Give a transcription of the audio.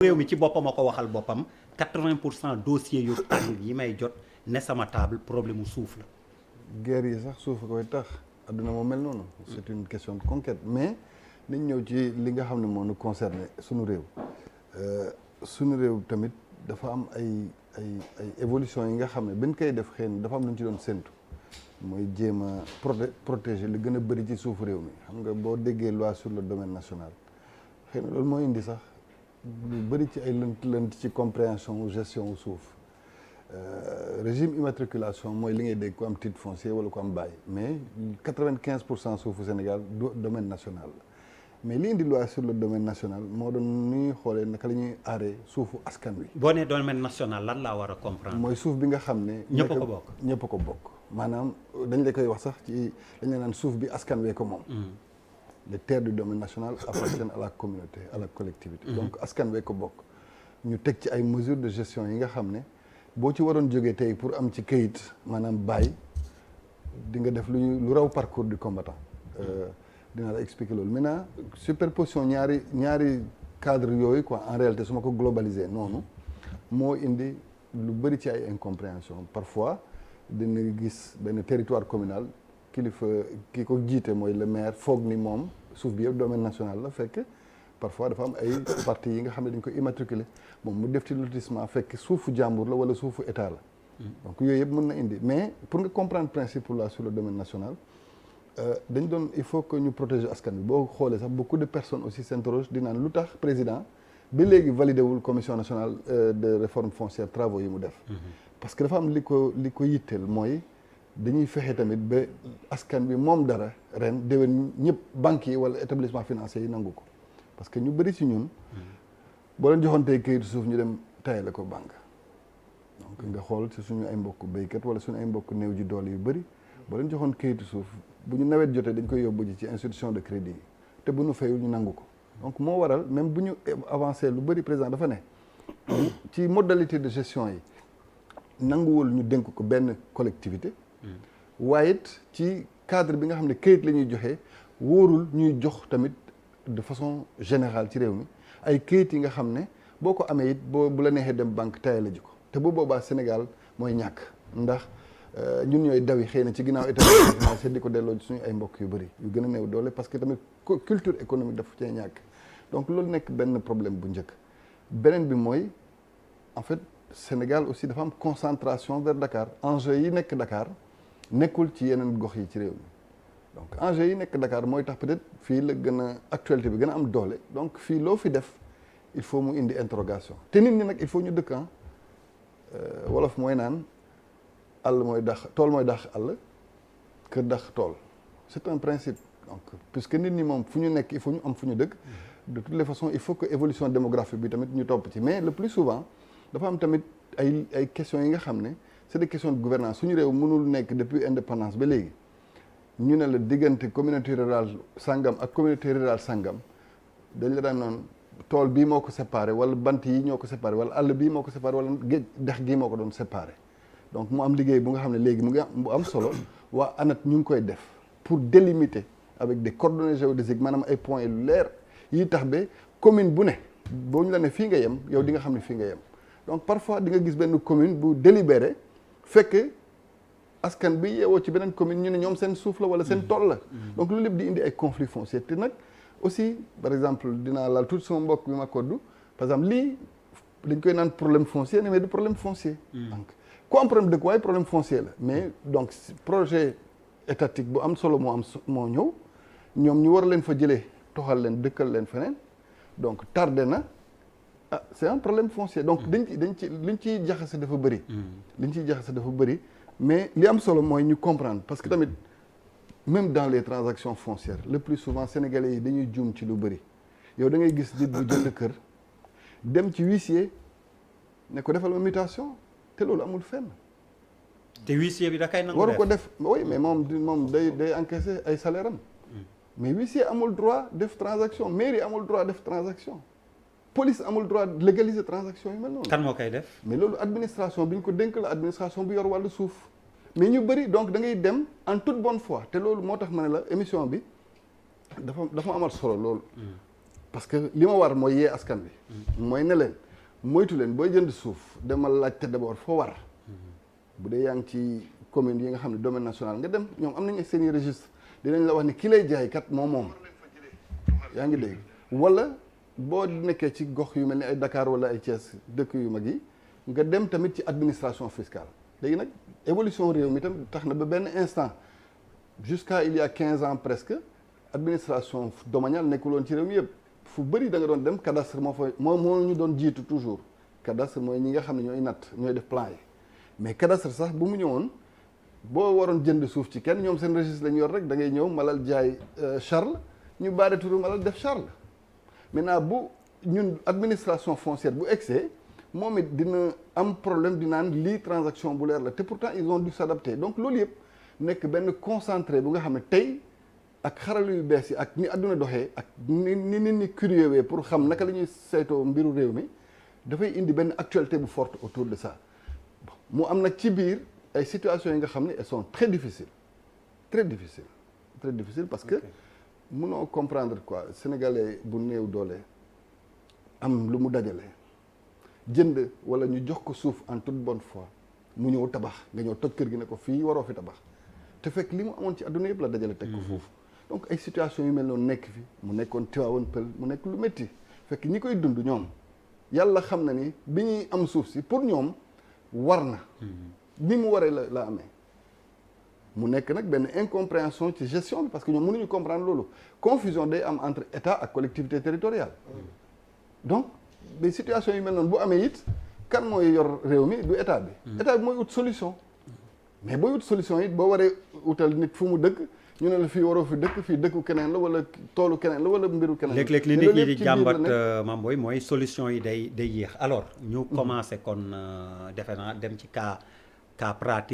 réew mi ci boppam a ko waxal boppam 80% dossiers yu tàng yi may jot ne sama table problème mu suuf la. guerre yi sax suuf koy tax adduna moo mel noonu. c'est une question de conquête mais nañ ñëw ci li nga xam ne moo nu concerné suñu réew. suñu réew tamit dafa am ay évolution yi nga xam ne bañ koy def xëy na dafa am lu ñu ci doon séntu mooy jéem a protéger li gën a bëri ci suufu réew mi xam nga boo déggee loi sur le domaine national xëy na loolu moo indi sax lu bëri ci ay lënt ci compréhension gestion suuf régime immatriculation mooy li ngay dégg ku am titre foncier wala ku am bail mais 95% suufu Sénégal du domaine national la mais li indi loi sur le domaine national moo doon nu ñuy xoolee naka la ñuy aaree suufu askan wi. boo nee domaine national lan laa war a comprendre. mooy suuf bi nga xam ne. ñëpp ko bokk ñëpp ko bokk. maanaam dañ la koy wax sax ci dañ la naan suuf bi askan wee ko moom. les terres du domaine national appartiennent à la communauté à la collectivité. donc askan wee ko bokk. ñu teg ci ay mesures de gestion yi nga xam ne boo ci waroon jógee tey pour am ci këyit maanaam bàyyi di nga def lu raw parcours du combattant. dinaa la expliquer loolu maintenant superposition ñaari cadre yooyu quoi en réalité su ma ko globaliser noonu moo indi lu bëri ci ay incompréhension parfois dina gis benn territoire communal kilifa ki ko jiite mooy le maire foog ni moom suuf bi yëpp domaine national la fekk parfois dafa am ay parties yi nga xam ne dañ ko immatriculé moom mu def ci lotissement fekk suufu jàmbur la wala suufu état la donc yooyu yëpp mën na indi mais pour nga comprendre principe là sur le domaine national dañ doon il faut que ñu protéger askan bi boo xoolee sax beaucoup de personnes aussi s'interrogent di naan lu tax président ba léegi validé wul commission nationale de réforme foncière travaux yi mu def parce que dafa am li ko yitteel mooy dañuy fexe tamit ba askan bi moom dara ren déwén ñëpp banques yi wala établissement financier yi nangu ko parce que ñu bëri ci ñun boo leen joxoon tey këyitu suuf ñu dem tayale ko banque donc nga xool ci suñu ay mbokk béykat wala suñu ay mbokk néew ji doole yu bëri boo leen joxoon këyitu suuf bu ñu nawet jotee dañ koy yóbbu ji ci institution de crédit yi te bu ñu fayul ñu nangu ko donc moo waral même bu ñu avancé lu bëri président dafa ne ci modalité de gestion yi nanguwul ñu dénk ko benn collectivité waaye it ci cadre bi nga xam ne këyit la ñuy joxe wóorul ñuy jox tamit de façon générale ci réew mi ay këyit yi nga xam ne boo ko amee it bu la neexee dem banque taye la ji ko te bu boobaa Sénégal mooy ñàkk ndax ñun ñooy dawi xëy na ci ginnaaw état financier di ko delloo suñu ay mbokk yu bëri yu gën a néew doole parce que tamit culture économique dafa cee ñàkk donc loolu nekk benn problème bu njëkk beneen bi mooy en fait Sénégal aussi dafa am concentration vers Dakar enjeu yi nekk Dakar nekkul ci yeneen gox yi ci réew mi donc enjeu yi nekk Dakar mooy tax peut-être fii la gën a actualité bi gën a am doole donc fii loo fi def il faut mu indi interrogation te nit ñi nag il faut ñu dëkk wolof mooy naan àll mooy dax tool mooy dax àll kër dax tool c'est un principe donc puisque nit ñi moom fu ñu nekk il faut ñu am fu ñu dëkk de toutes les façons il faut que évolution démographique bi tamit ñu topp ci mais le plus souvent dafa am tamit ay questions yi nga xam ne c'est des questions de gouvernance suñu réew mënul nekk depuis indépendance ba léegi ñu ne la diggante communauté rurale sangam ak communauté rurale sangam dañ la daan noonu tool bii moo ko séparé wala bant yi ñoo ko séparé wala àll bii moo ko séparé wala géej dex gii moo ko doon séparé donc mu am liggéey bu nga xam ne léegi mu am solo waa ANAT ñu ngi koy def pour délimiter avec des coordonnées géodésiques maanaam ay points yu leer yi tax ba commune bu ne boo ñu la ne fii nga yem yow di nga xam ne fii nga yem donc parfois di nga gis benn commune bu délibéré fekk askan bi yeewoo ci beneen commune ñu ne ñoom seen suuf la wala seen tool la donc loolu lépp di indi ay conflits fonciers te nag aussi par exemple dinaa laal tout sama mbokk bi ma koddu par exemple lii dañ koy naan problème foncier mais du problème foncier donc ku am problème dëkk waaye problème foncier la mais donc projet étatique bu am solo moo ñëw ñoom ñu war leen fa jëlee toxal leen dëkkal leen feneen donc tardé na c'est un problème foncier donc liñ ciy jaxase dafa bëri liñ ciy jaxase dafa bëri mais li am solo mooy ñu comprendre parce que tamit même dans les transactions foncières le plus souvent sénégalais yi dañuy juum ci lu bëri yow da ngay gis nit bu jënd kër dem ci huissier ne ko defal ma mutation te loolu amul fenn. te huissier bi da kay nangu waru ko def oui mais moom day encaisser ay salaire am mais huissier amul droit def transaction mairie amul droit def transaction police amul droit légaliser transaction yu mel noonu. kan moo koy def. mais loolu administration bi ñu ko dénk la administration bu yor wàllu suuf mais ñu bëri donc da ngay dem en toute bonne foi te loolu moo tax ma ne la émission bi dafa amal solo loolu. parce que li ma war mooy yee askan bi mooy ne leen moytu leen booy jënd suuf demal laajte d'abord foo war bu dee yaa ngi ci commune yi nga xam ne domaine national nga dem ñoom am nañu seen i registre dinañ la wax ni ki lay jaay kat moom yaa ngi dégg wala boo nekkee ci gox yu mel ni ay Dakar wala ay Thiès dëkk yu mag yi nga dem tamit ci administration fiscale léegi nag évolution réew mi tam tax na ba benn instant jusqu'à il y a 15 ans presque administration domaniale nekkuloon ci réew mi yëpp fu bëri da nga doon dem cadastre moo ñu doon jiitu toujours cadastre mooy ñi nga xam ne ñooy natt ñooy def plan yi mais cadastre sax bu mu ñëwoon boo waroon jënd suuf ci kenn ñoom seen registre la ñu yor rek da ngay ñëw Malal jaay Charles ñu baare turu Malal def Charles maintenant bu ñun administration foncière bu excès moom it dina am problème di naan lii transaction bu leer la te pourtant ils ont dû s'adapter donc loolu yëpp nekk benn concentré bu nga xam ne tey ak xarala yu bees yi ak ni àdduna doxee ak ni nit ñi curieux wee pour xam naka la ñuy saytoo mbiru réew mi dafay indi benn actualité bu forte autour de ça mu am nag ci biir ay situations yi nga xam ne elles sont très difficiles parce que mënoo comprendre quoi sénégalais bu néew doole am lu mu dajale jënd wala ñu jox ko suuf en toute bonne foi mu ñëw tabax nga ñëw toj kër gi ne ko fii waroo fi tabax te fekk li mu amoon ci àdduna yëpp la dajale teg ko foofu donc ay situations yu mel noonu nekk fi mu nekkoon Tivaouane Peulh mu nekk lu métti fekk ñi koy dund ñoom yàlla xam na ni bi ñuy am suuf si pour ñoom war na ni mu waree la amee mu nekk nag benn incompréhension ci gestion bi parce que ñoom mënuñu comprendre loolu confusion day am entre état ak collectivité territoriale donc des situations yu mel noonu bu amee it kan mooy yor réew mi du état bi état bi mooy ut solution mais booy ut solution it boo waree utal nit fu mu dëkk ñu ne la fii waroo fi dëkk fii dëkku keneen la wala toolu keneen la wala mbiru keneen la léeg-léeg li nit ñi di jàmbat Mame Boye mooy solution yi day yéex alors ñu commencé kon defe naa dem ci cas pratique